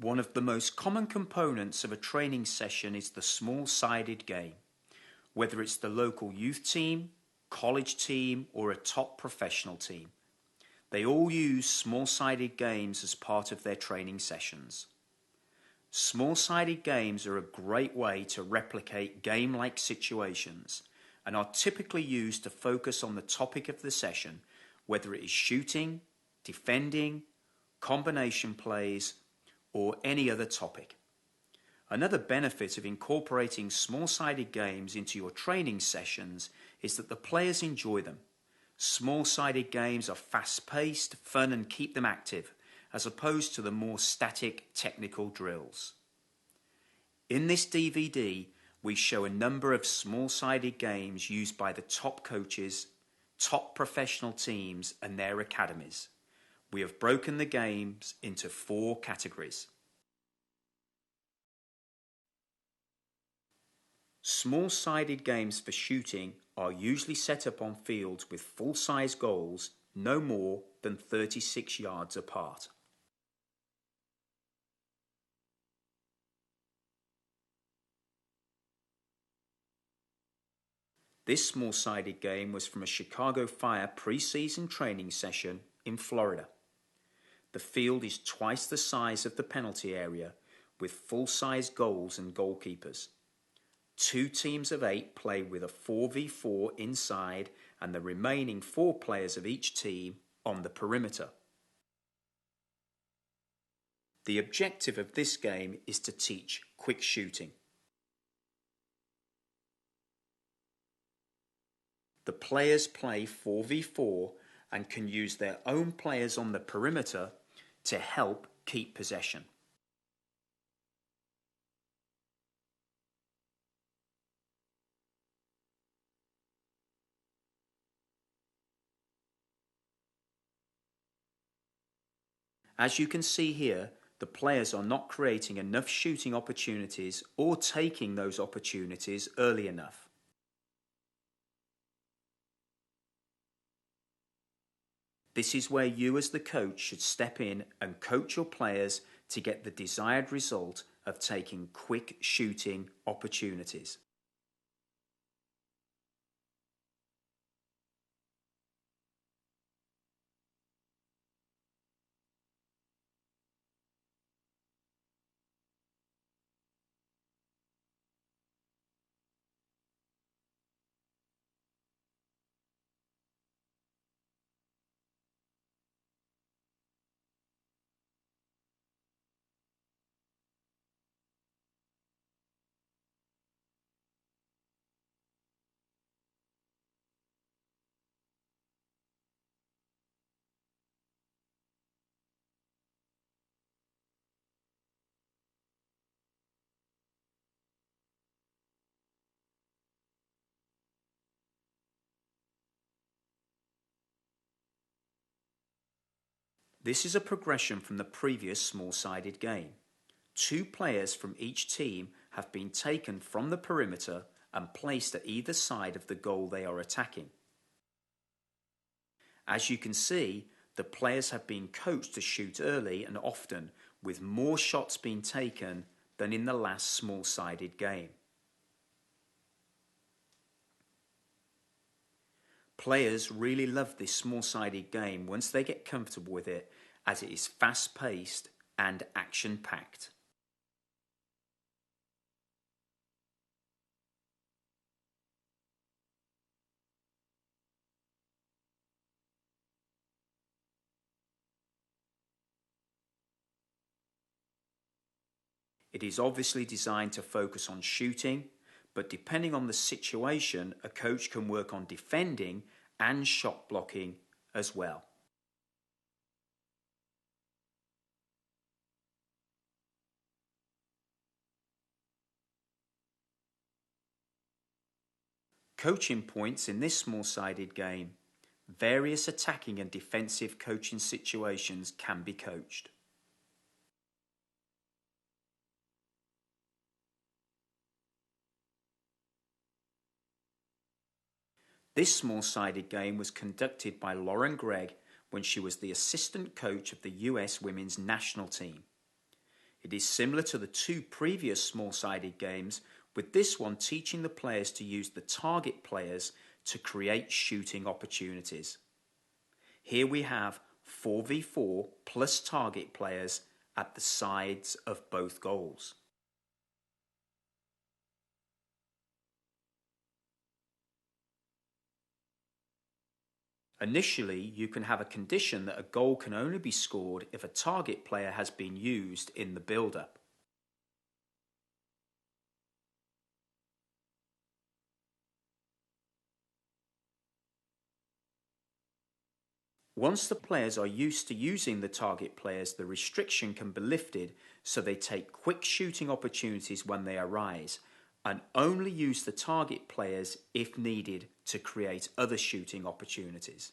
One of the most common components of a training session is the small-sided game. Whether it's the local youth team, college team, or a top professional team, they all use small-sided games as part of their training sessions. Small-sided games are a great way to replicate game-like situations and are typically used to focus on the topic of the session, whether it is shooting, defending, combination plays, or any other topic. Another benefit of incorporating small-sided games into your training sessions is that the players enjoy them. Small-sided games are fast-paced, fun, and keep them active, as opposed to the more static technical drills. In this DVD, we show a number of small-sided games used by the top coaches, top professional teams, and their academies. We have broken the games into 4 categories. Small-sided games for shooting are usually set up on fields with full-size goals no more than 36 yards apart. This small-sided game was from a Chicago Fire pre-season training session in Florida. The field is twice the size of the penalty area with full-size goals and goalkeepers. 2 teams of 8 play with a 4v4 inside and the remaining 4 players of each team on the perimeter. The objective of this game is to teach quick shooting. The players play 4v4 and can use their own players on the perimeter to help keep possession. As you can see here, the players are not creating enough shooting opportunities or taking those opportunities early enough. This is where you as the coach should step in and coach your players to get the desired result of taking quick shooting opportunities. This is a progression from the previous small-sided game. 2 players from each team have been taken from the perimeter and placed at either side of the goal they are attacking. As you can see, the players have been coached to shoot early and often, with more shots being taken than in the last small-sided game. Players really love this small-sided game once they get comfortable with it, as it is fast-paced and action-packed. It is obviously designed to focus on shooting, but depending on the situation, a coach can work on defending and shot blocking as well. Coaching points in this small-sided game. Various attacking and defensive coaching situations can be coached. This small-sided game was conducted by Lauren Gregg when she was the assistant coach of the US women's national team. It is similar to the two previous small-sided games, with this one teaching the players to use the target players to create shooting opportunities. Here we have 4v4 plus target players at the sides of both goals. Initially, you can have a condition that a goal can only be scored if a target player has been used in the build-up. Once the players are used to using the target players, the restriction can be lifted so they take quick shooting opportunities when they arise and only use the target players if needed to create other shooting opportunities.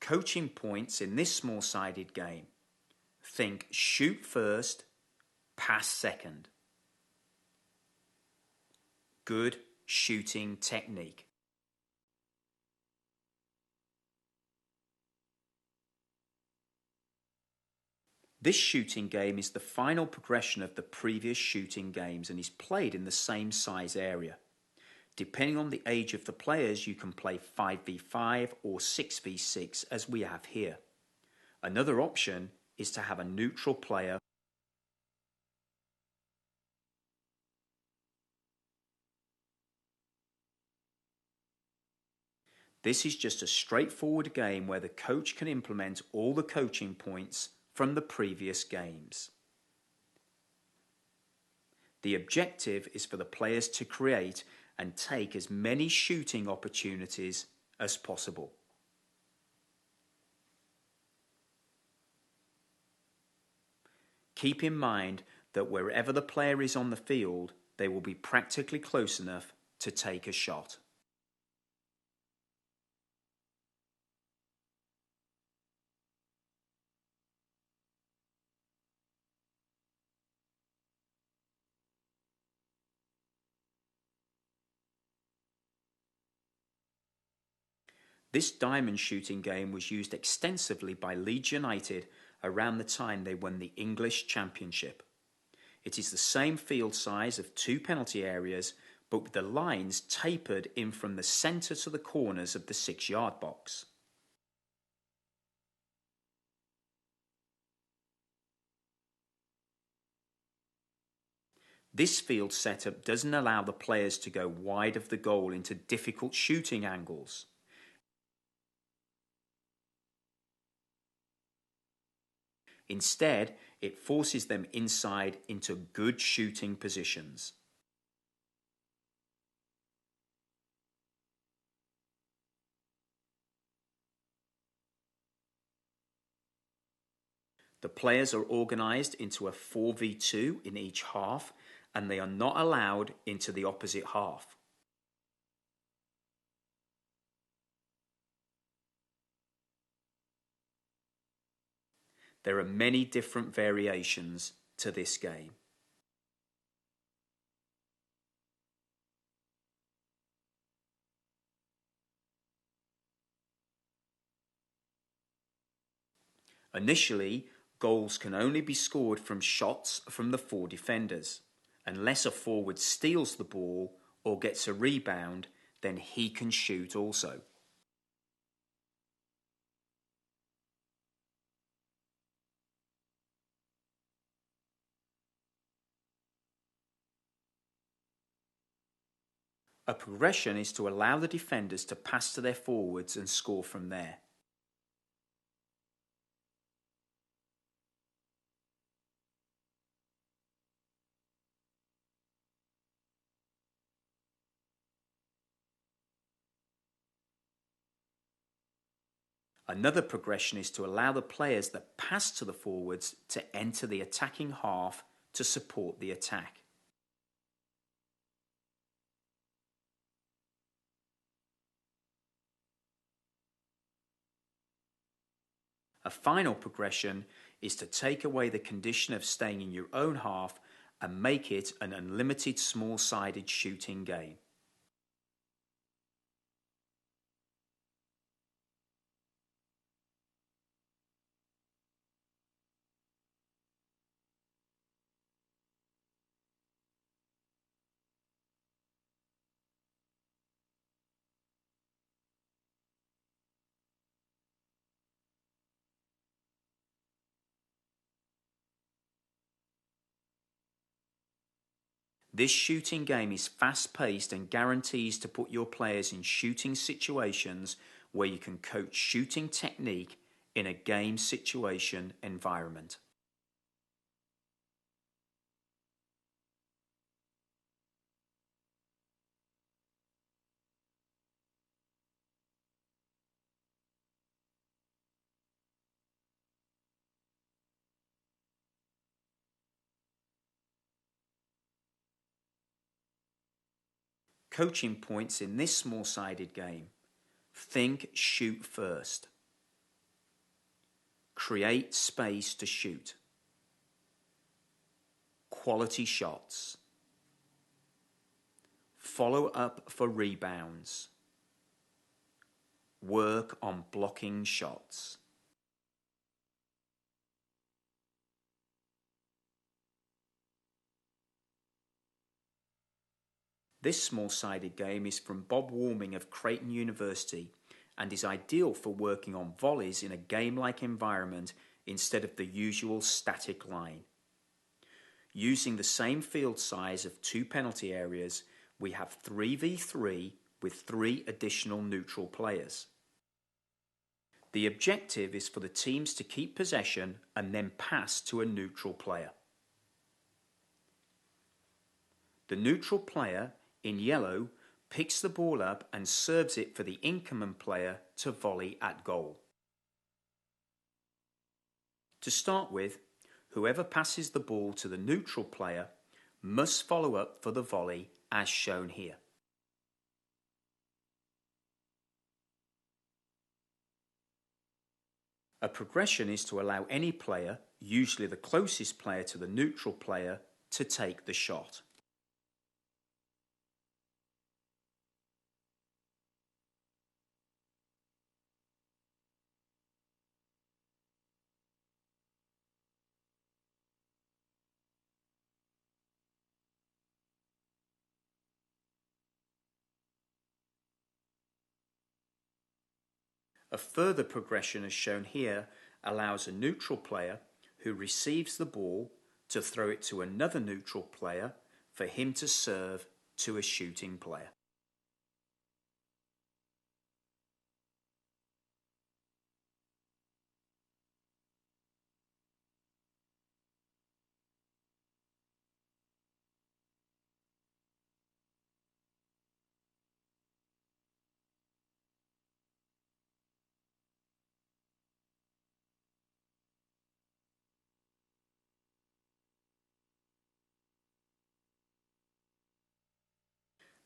Coaching points in this small-sided game. Think shoot first, pass second. Good shooting technique. This shooting game is the final progression of the previous shooting games and is played in the same size area. Depending on the age of the players, you can play 5v5 or 6v6 as we have here. Another option is to have a neutral player. This is just a straightforward game where the coach can implement all the coaching points from the previous games. The objective is for the players to create and take as many shooting opportunities as possible. Keep in mind that wherever the player is on the field, they will be practically close enough to take a shot. This diamond shooting game was used extensively by Leeds United around the time they won the English Championship. It is the same field size of 2 penalty areas, but with the lines tapered in from the centre to the corners of the 6-yard box. This field setup doesn't allow the players to go wide of the goal into difficult shooting angles. Instead, it forces them inside into good shooting positions. The players are organised into a 4v2 in each half, and they are not allowed into the opposite half. There are many different variations to this game. Initially, Goals can only be scored from shots from the 4 defenders. Unless a forward steals the ball or gets a rebound, then he can shoot also. A progression is to allow the defenders to pass to their forwards and score from there. Another progression is to allow the players that pass to the forwards to enter the attacking half to support the attack. A final progression is to take away the condition of staying in your own half and make it an unlimited small-sided shooting game. This shooting game is fast-paced and guarantees to put your players in shooting situations where you can coach shooting technique in a game situation environment. Coaching points in this small-sided game. Think shoot first. Create space to shoot. Quality shots. Follow up for rebounds. Work on blocking shots. This small-sided game is from Bob Warming of Creighton University and is ideal for working on volleys in a game-like environment instead of the usual static line. Using the same field size of 2 penalty areas, we have 3v3 with 3 additional neutral players. The objective is for the teams to keep possession and then pass to a neutral player. The neutral player, in yellow, picks the ball up and serves it for the incoming player to volley at goal. To start with, whoever passes the ball to the neutral player must follow up for the volley as shown here. A progression is to allow any player, usually the closest player to the neutral player, to take the shot. A further progression as shown here allows a neutral player who receives the ball to throw it to another neutral player for him to serve to a shooting player.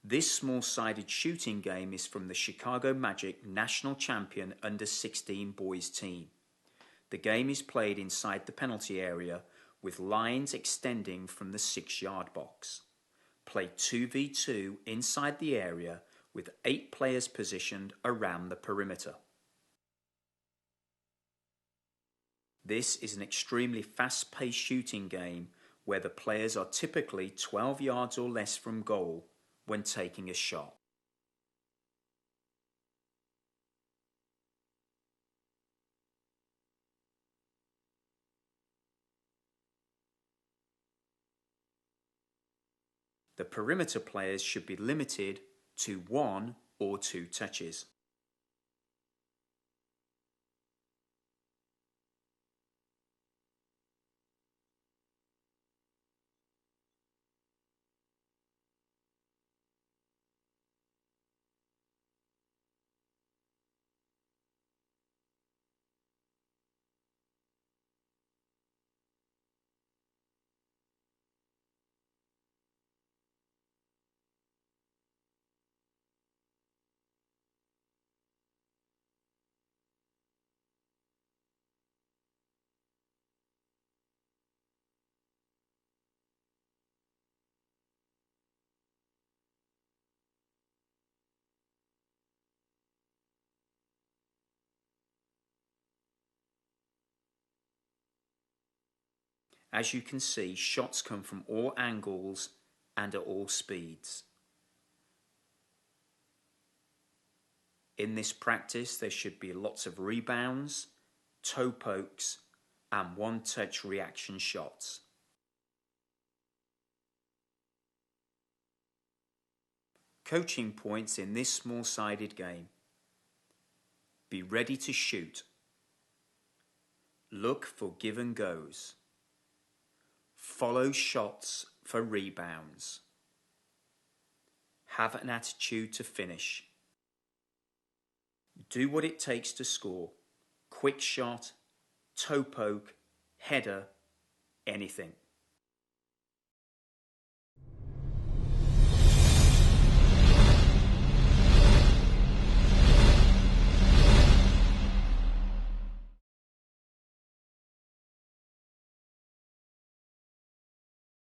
This small-sided shooting game is from the Chicago Magic national champion under-16 boys team. The game is played inside the penalty area with lines extending from the 6-yard box. Play 2v2 inside the area with 8 players positioned around the perimeter. This is an extremely fast-paced shooting game where the players are typically 12 yards or less from goal when taking a shot. The perimeter players should be limited to 1 or 2 touches. As you can see, shots come from all angles and at all speeds. In this practice, there should be lots of rebounds, toe pokes, and one-touch reaction shots. Coaching points in this small-sided game. Be ready to shoot. Look for give and goes. Follow shots for rebounds. Have an attitude to finish. Do what it takes to score. Quick shot, toe poke, header, anything.